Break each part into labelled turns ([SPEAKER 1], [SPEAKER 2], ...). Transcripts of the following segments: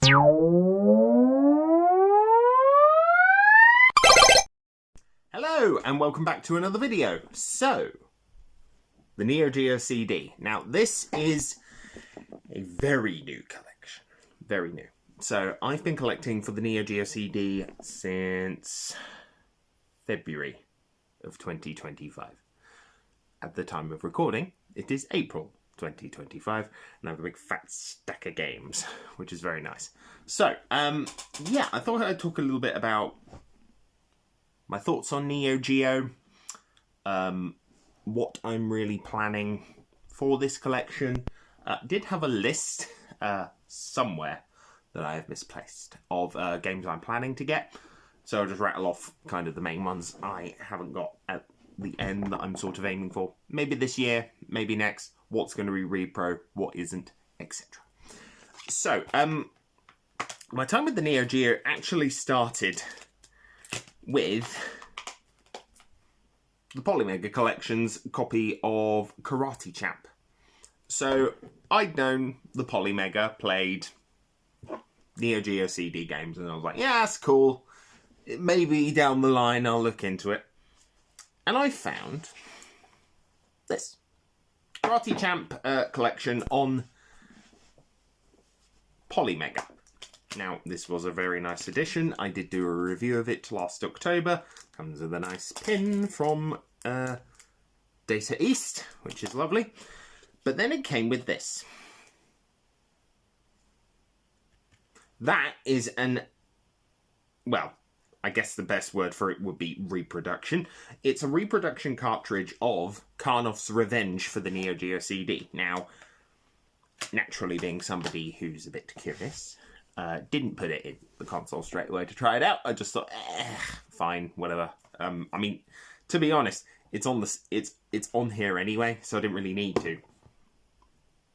[SPEAKER 1] Hello and welcome back to another video. So, the Neo Geo CD. Now this is a very new collection. Very new. So I've been collecting for the Neo Geo CD since February of 2025. At the time of recording, it is April 2025, and I have a big fat stack of games, which is very nice. So, yeah, I thought I'd talk a little bit about my thoughts on Neo Geo, what I'm really planning for this collection. Did have a list somewhere that I have misplaced of games I'm planning to get. So I'll just rattle off kind of the main ones I haven't got at the end that I'm sort of aiming for. Maybe this year, maybe next. What's going to be repro, what isn't, etc. So, my time with the Neo Geo actually started with the Polymega Collection's copy of Karate Champ. So, I'd known the Polymega played Neo Geo CD games, and I was like, yeah, that's cool. Maybe down the line I'll look into it. And I found this Karate Champ collection on Polymega. Now, this was a very nice edition. I did do a review of it last October. Comes with a nice pin from Data East, which is lovely. But then it came with this. That is well, I guess the best word for it would be reproduction. It's a reproduction cartridge of Karnoff's Revenge for the Neo Geo CD. Now, naturally being somebody who's a bit curious, didn't put it in the console straight away to try it out. I just thought, fine, whatever. I mean, to be honest, it's on here anyway, so I didn't really need to.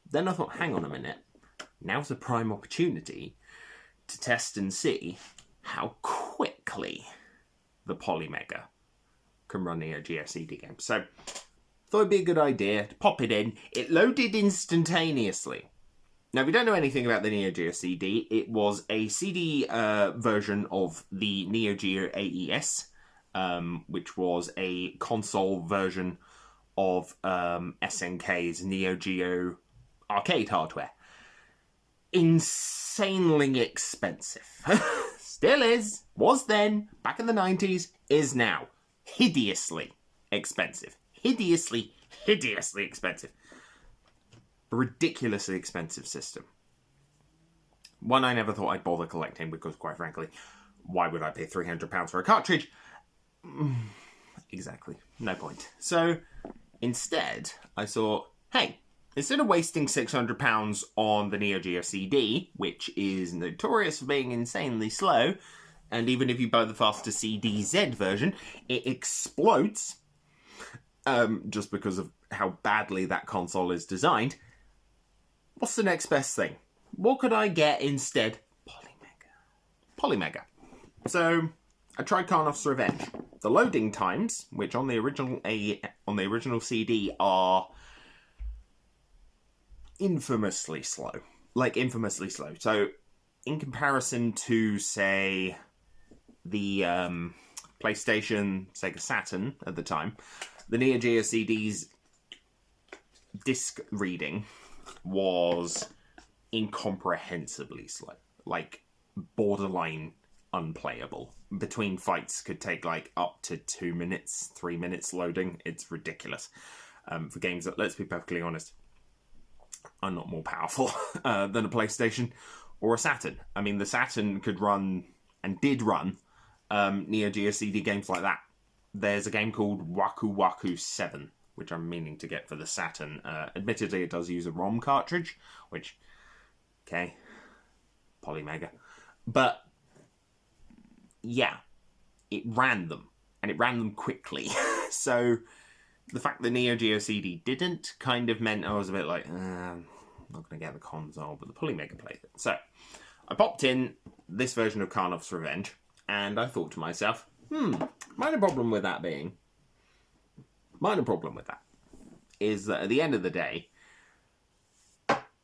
[SPEAKER 1] Then I thought, hang on a minute. Now's a prime opportunity to test and see how quickly the Polymega can run Neo Geo CD games. So, thought it'd be a good idea to pop it in. It loaded instantaneously. Now, if you don't know anything about the Neo Geo CD, it was a CD version of the Neo Geo AES, which was a console version of SNK's Neo Geo arcade hardware. Insanely expensive. Still is, was then, back in the 90s, is now. Hideously expensive. Hideously expensive. A ridiculously expensive system. One I never thought I'd bother collecting because, quite frankly, why would I pay £300 for a cartridge? Exactly. No point. So, instead, I thought, hey, instead of wasting £600 on the Neo Geo CD, which is notorious for being insanely slow, and even if you buy the faster CDZ version, it explodes, just because of how badly that console is designed, what's the next best thing? What could I get instead? Polymega. So, I tried Karnoff's Revenge. The loading times, which on the original CD are infamously slow. Like, infamously slow. So, in comparison to, say, the PlayStation, Sega Saturn at the time, the Neo Geo CD's disc reading was incomprehensibly slow. Like, borderline unplayable. Between fights could take, like, up to 2 minutes, 3 minutes loading. It's ridiculous. For games that, let's be perfectly honest, are not more powerful than a PlayStation or a Saturn. I mean, the Saturn could run, and did run, Neo Geo CD games like that. There's a game called Waku Waku 7, which I'm meaning to get for the Saturn. Admittedly, it does use a ROM cartridge, which, okay, Polymega. But, yeah, it ran them, and it ran them quickly. So, the fact that Neo Geo CD didn't kind of meant I was a bit like, I'm not going to get the console, but the Polymega played it. So, I popped in this version of Karnoff's Revenge, and I thought to myself, minor problem with that is that at the end of the day,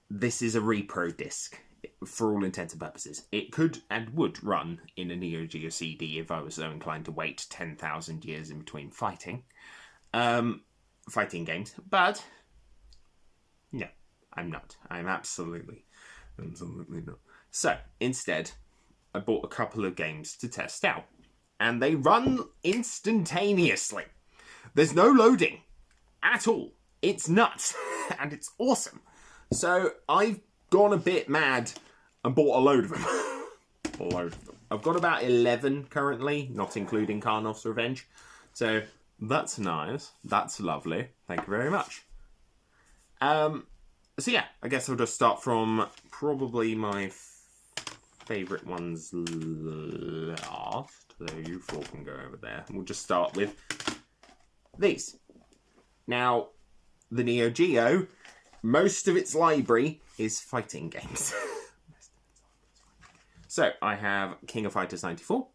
[SPEAKER 1] this is a repro disc. for all intents and purposes. It could and would run in a Neo Geo CD if I was so inclined to wait 10,000 years in between fighting games. But no, I'm not. I'm absolutely not. So instead, I bought a couple of games to test out, and they run instantaneously. There's no loading at all. It's nuts, and it's awesome. So I've gone a bit mad and bought a load of them. I've got about 11 currently, not including Karnoff's Revenge. So that's nice. That's lovely. Thank you very much. So yeah, I guess I'll just start from probably my favourite ones last. So you four can go over there. We'll just start with these. Now, the Neo Geo, most of its library is fighting games. So, I have King of Fighters 94,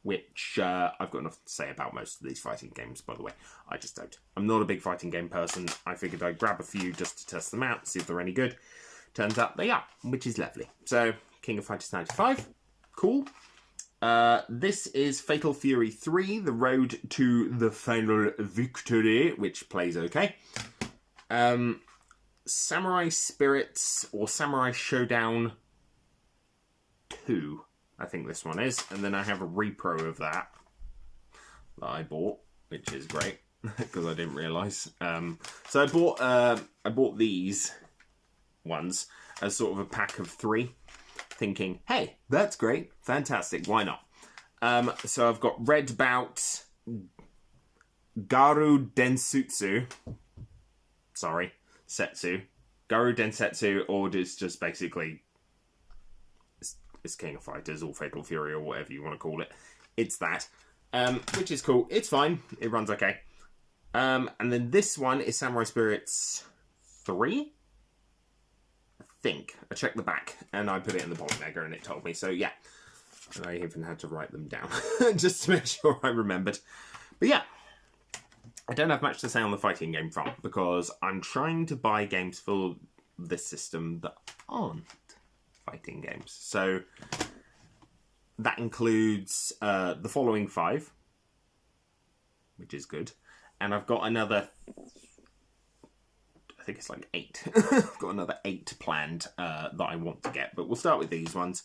[SPEAKER 1] which I've got enough to say about most of these fighting games, by the way. I just don't. I'm not a big fighting game person. I figured I'd grab a few just to test them out, see if they're any good. Turns out they are, which is lovely. So, King of Fighters 95, cool. This is Fatal Fury 3, The Road to the Final Victory, which plays okay. Samurai Spirits, or Samurai Showdown 2, I think this one is. And then I have a repro of that I bought, which is great, because I didn't realise. So I bought these ones as sort of a pack of 3. Thinking, hey, that's great, fantastic, why not? So I've got Red Bout, Garu Densetsu, Garu Densetsu, or just basically, it's King of Fighters or Fatal Fury or whatever you want to call it. It's that, which is cool. It's fine, it runs okay. And then this one is Samurai Spirits 3. I checked the back and I put it in the Polymega and it told me. So yeah, and I even had to write them down just to make sure I remembered. But yeah, I don't have much to say on the fighting game front because I'm trying to buy games for this system that aren't fighting games. So that includes the following 5, which is good. And I've got another, I think it's like 8. I've got another 8 planned that I want to get, but we'll start with these ones.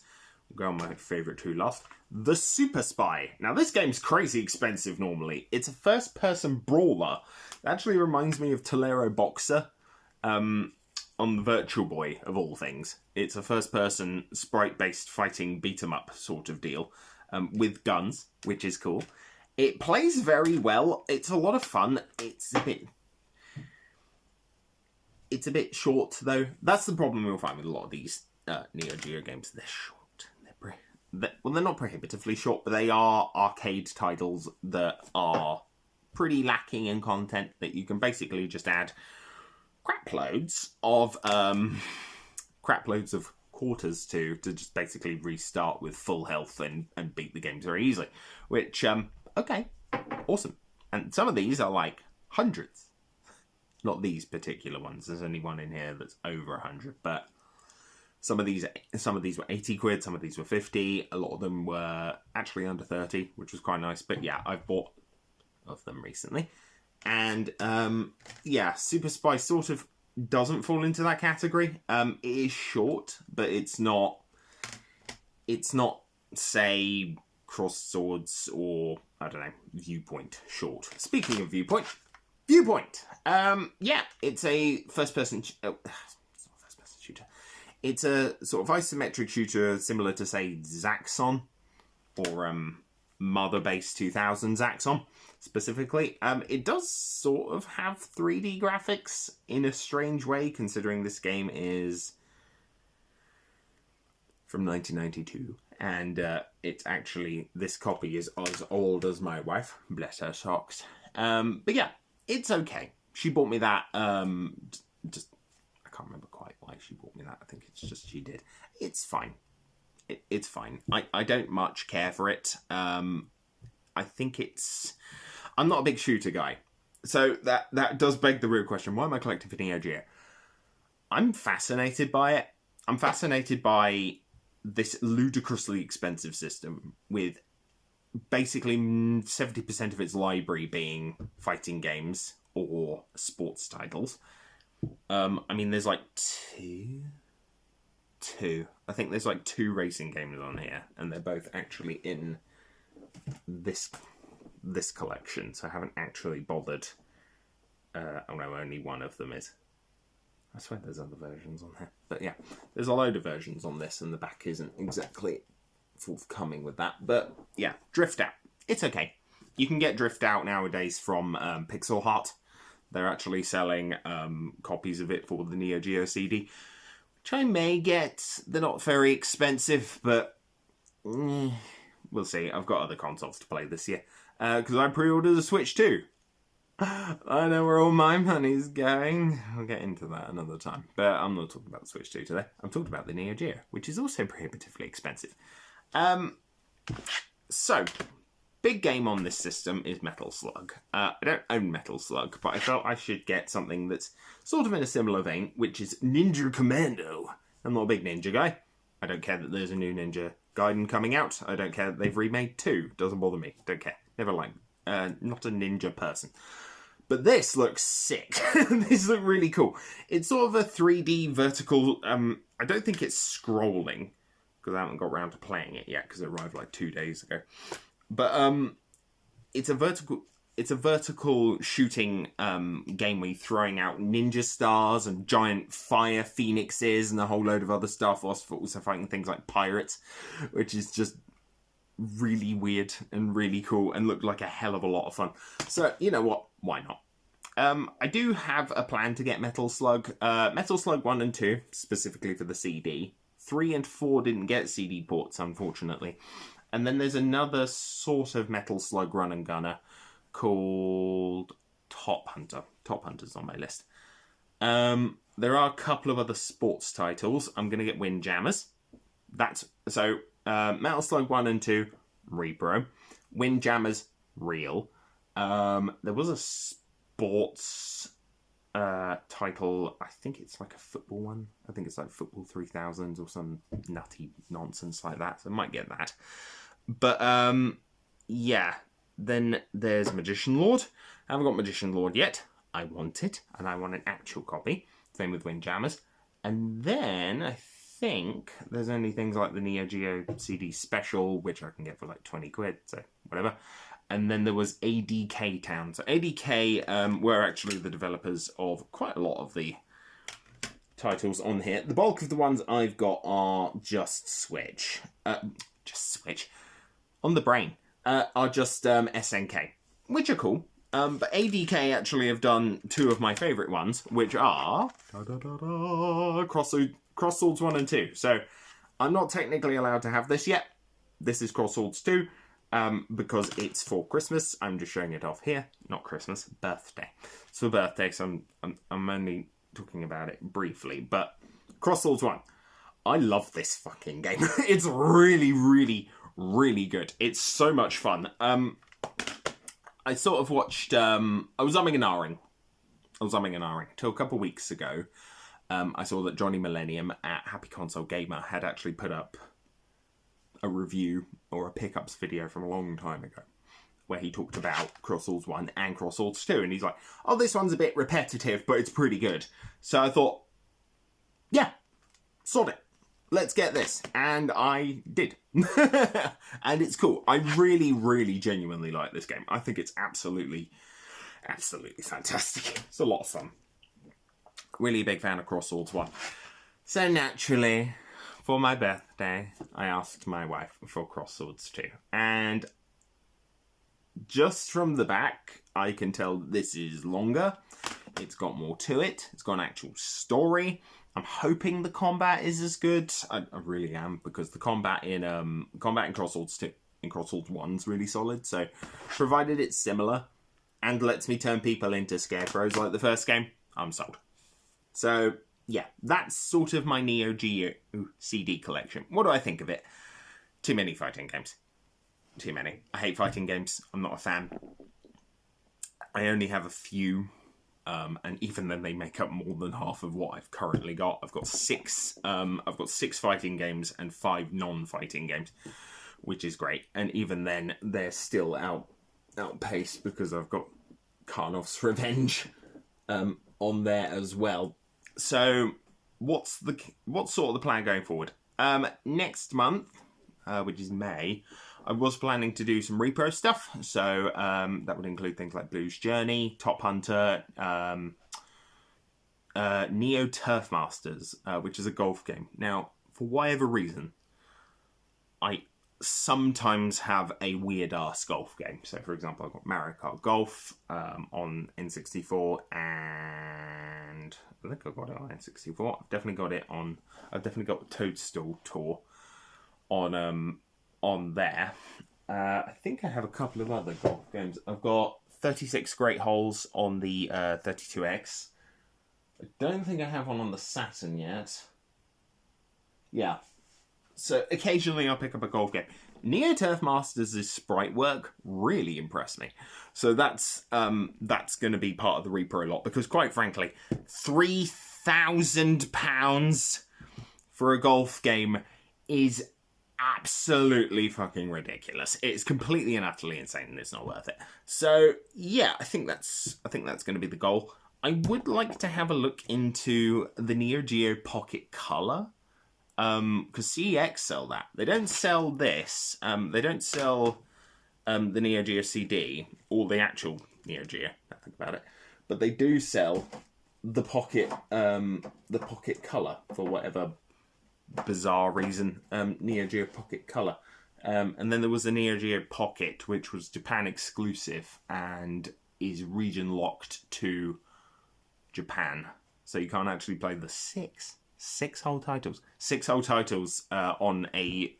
[SPEAKER 1] We'll go on my favourite 2 last. The Super Spy. Now, this game's crazy expensive normally. It's a first-person brawler. It actually reminds me of Tolero Boxer on the Virtual Boy, of all things. It's a first-person, sprite-based fighting beat-em-up sort of deal with guns, which is cool. It plays very well. It's a lot of fun. It's a bit short, though. That's the problem we'll find with a lot of these Neo Geo games. They're short. They're not prohibitively short, but they are arcade titles that are pretty lacking in content that you can basically just add crap loads of quarters to just basically restart with full health and beat the games very easily. Which, okay, awesome. And some of these are like hundreds. Not these particular ones. There's only one in here that's over 100, but some of these were 80 quid, some of these were 50. A lot of them were actually under 30, which was quite nice. But yeah, I've bought of them recently. And yeah, Super Spy sort of doesn't fall into that category. It is short, but it's not, say, Cross Swords or, I don't know, Viewpoint short. Speaking of Viewpoint, yeah, it's a first-person shooter. It's a sort of isometric shooter similar to, say, Zaxxon or Mother Base 2000 Zaxxon, specifically. It does sort of have 3D graphics in a strange way, considering this game is from 1992. And it's actually, this copy is as old as my wife. Bless her socks. But yeah, it's okay. She bought me that, just, I can't remember quite why she bought me that. I think it's just she did. It's fine. It's fine. I don't much care for it. I think it's, I'm not a big shooter guy. So that does beg the real question. Why am I collecting for Neo Geo? I'm fascinated by it. I'm fascinated by this ludicrously expensive system with basically 70% of its library being fighting games or sports titles. I mean, there's like two. I think there's like 2 racing games on here, and they're both actually in this collection, so I haven't actually bothered. Oh no, only one of them is. I swear there's other versions on here. But yeah, there's a load of versions on this, and the back isn't exactly forthcoming with that. But yeah, Drift Out. It's okay. You can get Drift Out nowadays from Pixel Heart. They're actually selling copies of it for the Neo Geo CD, which I may get. They're not very expensive, but we'll see. I've got other consoles to play this year, because I pre-ordered a Switch too. I know where all my money's going. I'll get into that another time. But I'm not talking about the Switch 2 today. I'm talking about the Neo Geo, which is also prohibitively expensive. So, big game on this system is Metal Slug. I don't own Metal Slug, but I felt I should get something that's sort of in a similar vein, which is Ninja Commando. I'm not a big Ninja guy. I don't care that there's a new Ninja Gaiden coming out. I don't care that they've remade 2. Doesn't bother me. Don't care. Never liked. Not a ninja person. But this looks sick. This looks really cool. It's sort of a 3D vertical... I don't think it's scrolling, because I haven't got around to playing it yet, because it arrived like 2 days ago. But it's a vertical shooting game where you're throwing out ninja stars and giant fire phoenixes and a whole load of other stuff, whilst also fighting things like pirates, which is just really weird and really cool and looked like a hell of a lot of fun. So, you know what? Why not? I do have a plan to get Metal Slug. Metal Slug 1 and 2, specifically for the CD. 3 and 4 didn't get CD ports, unfortunately. And then there's another sort of Metal Slug run and gunner called Top Hunter. Top Hunter's on my list. There are a couple of other sports titles. I'm going to get Windjammers. Metal Slug 1 and 2, Repro. Windjammers, real. There was a sports title, I think it's like a football one. I think it's like Football 3000 or some nutty nonsense like that. So I might get that. But, yeah. Then there's Magician Lord. I haven't got Magician Lord yet. I want it, and I want an actual copy. Same with Windjammers. And then I think there's only things like the Neo Geo CD Special, which I can get for like 20 quid, so whatever. And then there was ADK Town. So ADK were actually the developers of quite a lot of the titles on here. The bulk of the ones I've got are just Switch. On the brain. Are just SNK, which are cool. But ADK actually have done 2 of my favourite ones, which are Cross Swords 1 and 2. So I'm not technically allowed to have this yet. This is Cross Swords 2, because it's for Christmas. I'm just showing it off here. Not Christmas, birthday. It's for birthday, so I'm only talking about it briefly. But Cross Swords 1. I love this fucking game. It's really, really, really good. It's so much fun. I sort of watched... I was umming and ahhing. Till a couple of weeks ago. I saw that Johnny Millennium at Happy Console Gamer had actually put up a review or a pickups video from a long time ago where he talked about Cross Swords 1 and Cross Swords 2. And he's like, oh, this one's a bit repetitive, but it's pretty good. So I thought, yeah, sod it. Let's get this. And I did. And it's cool. I really, really genuinely like this game. I think it's absolutely, absolutely fantastic. It's a lot of fun. Really a big fan of Cross Swords 1. So naturally, for my birthday, I asked my wife for Cross Swords 2. And just from the back, I can tell this is longer. It's got more to it. It's got an actual story. I'm hoping the combat is as good. I really am, because the combat in Cross Swords 2 and Cross Swords 1 is really solid. So, provided it's similar and lets me turn people into scarecrows like the first game, I'm sold. So, yeah, that's sort of my Neo Geo CD collection. What do I think of it? Too many fighting games. Too many. I hate fighting games. I'm not a fan. I only have a few And even then, they make up more than half of what I've currently got. I've got six fighting games and 5 non-fighting games, which is great. And even then, they're still outpaced because I've got Karnoff's Revenge on there as well. So, what's sort of the plan going forward? Next month, which is May, I was planning to do some repro stuff. So that would include things like Blues Journey, Top Hunter, Neo Turf Masters, which is a golf game. Now, for whatever reason, I sometimes have a weird-ass golf game. So, for example, I've got Mario Kart Golf on N64, and I think I've got it on N64. I've definitely got Toadstool Tour on there. I think I have a couple of other golf games. I've got 36 Great Holes on the 32X. I don't think I have one on the Saturn yet. Yeah. So occasionally I'll pick up a golf game. Neo Turf Masters' sprite work really impressed me. So that's going to be part of the repro lot, because quite frankly, £3,000 for a golf game is absolutely fucking ridiculous. It's completely and utterly insane, and it's not worth it. So yeah, I think that's going to be the goal. I would like to have a look into the Neo Geo Pocket Color, because CEX sell that. They don't sell this. They don't sell the Neo Geo CD or the actual Neo Geo. I think about it, but they do sell the Pocket Color for whatever bizarre reason. Neo Geo Pocket Color, and then there was the Neo Geo Pocket, which was Japan exclusive and is region locked to Japan, so you can't actually play the six whole titles on a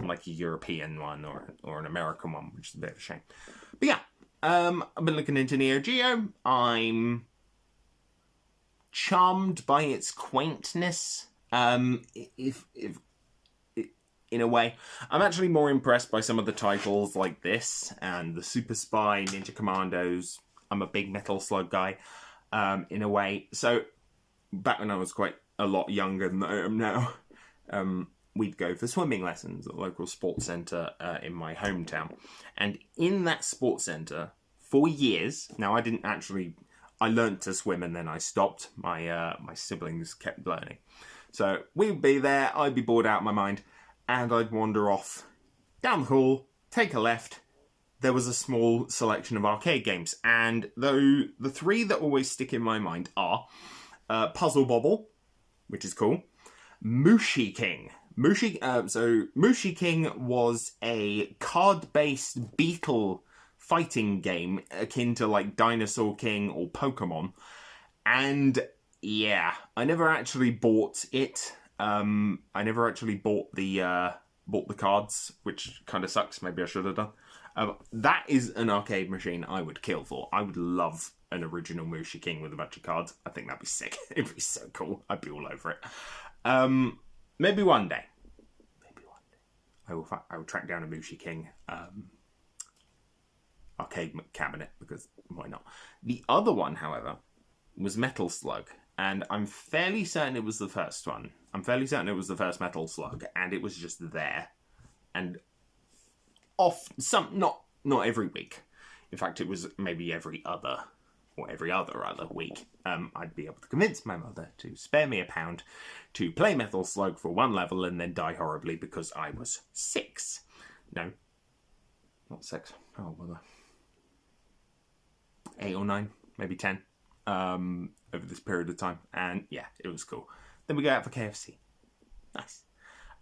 [SPEAKER 1] like a European one or an American one, which is a bit of a shame. But yeah, I've been looking into Neo Geo. I'm charmed by its quaintness. If in a way, I'm actually more impressed by some of the titles like this and the Super Spy, Ninja Commandos. I'm a big Metal Slug guy, in a way. So back when I was quite a lot younger than I am now, we'd go for swimming lessons at a local sports centre in my hometown. And in that sports centre, for years, now I learnt to swim and then I stopped. My siblings kept learning. So we'd be there, I'd be bored out of my mind, and I'd wander off down the hall, take a left. There was a small selection of arcade games, and the 3 that always stick in my mind are Puzzle Bobble, which is cool, Mushi King. Mushi King was a card-based beetle fighting game akin to like Dinosaur King or Pokemon, and yeah, I never actually bought it. I never actually bought the cards, which kind of sucks. Maybe I should have done. That is an arcade machine I would kill for. I would love an original Mushi King with a bunch of cards. I think that'd be sick. It'd be so cool. I'd be all over it. Maybe one day. I will track down a Mushi King arcade cabinet, because why not? The other one, however, was Metal Slug. And I'm fairly certain it was the first one. I'm fairly certain it was the first Metal Slug, and it was just there. And not every week. In fact, it was maybe every other week. I'd be able to convince my mother to spare me £1 to play Metal Slug for 1 level and then die horribly because I was 6. No, not 6. Oh, well, 8 or 9, maybe 10. Over this period of time, and yeah, it was cool. Then we go out for KFC. Nice.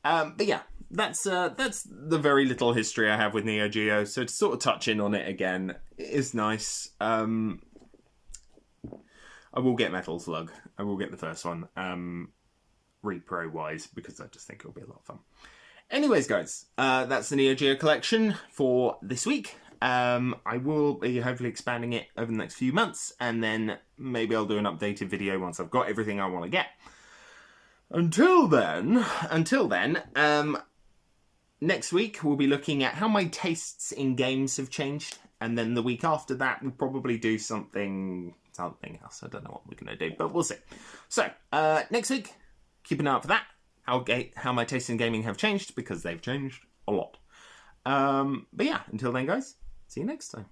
[SPEAKER 1] But yeah, that's the very little history I have with Neo Geo. So to sort of touch in on it again, it is nice. I will get Metal Slug. I will get the first one, repro wise, because I just think it'll be a lot of fun. Anyways, guys, that's the Neo Geo collection for this week. I will be hopefully expanding it over the next few months, and then maybe I'll do an updated video once I've got everything I want to get. Until then, next week we'll be looking at how my tastes in games have changed And then the week after that, we'll probably do something else. I don't know what we're going to do, but we'll see. So, next week, keep an eye out for that. How my tastes in gaming have changed, because they've changed a lot. But yeah, until then, guys, see you next time.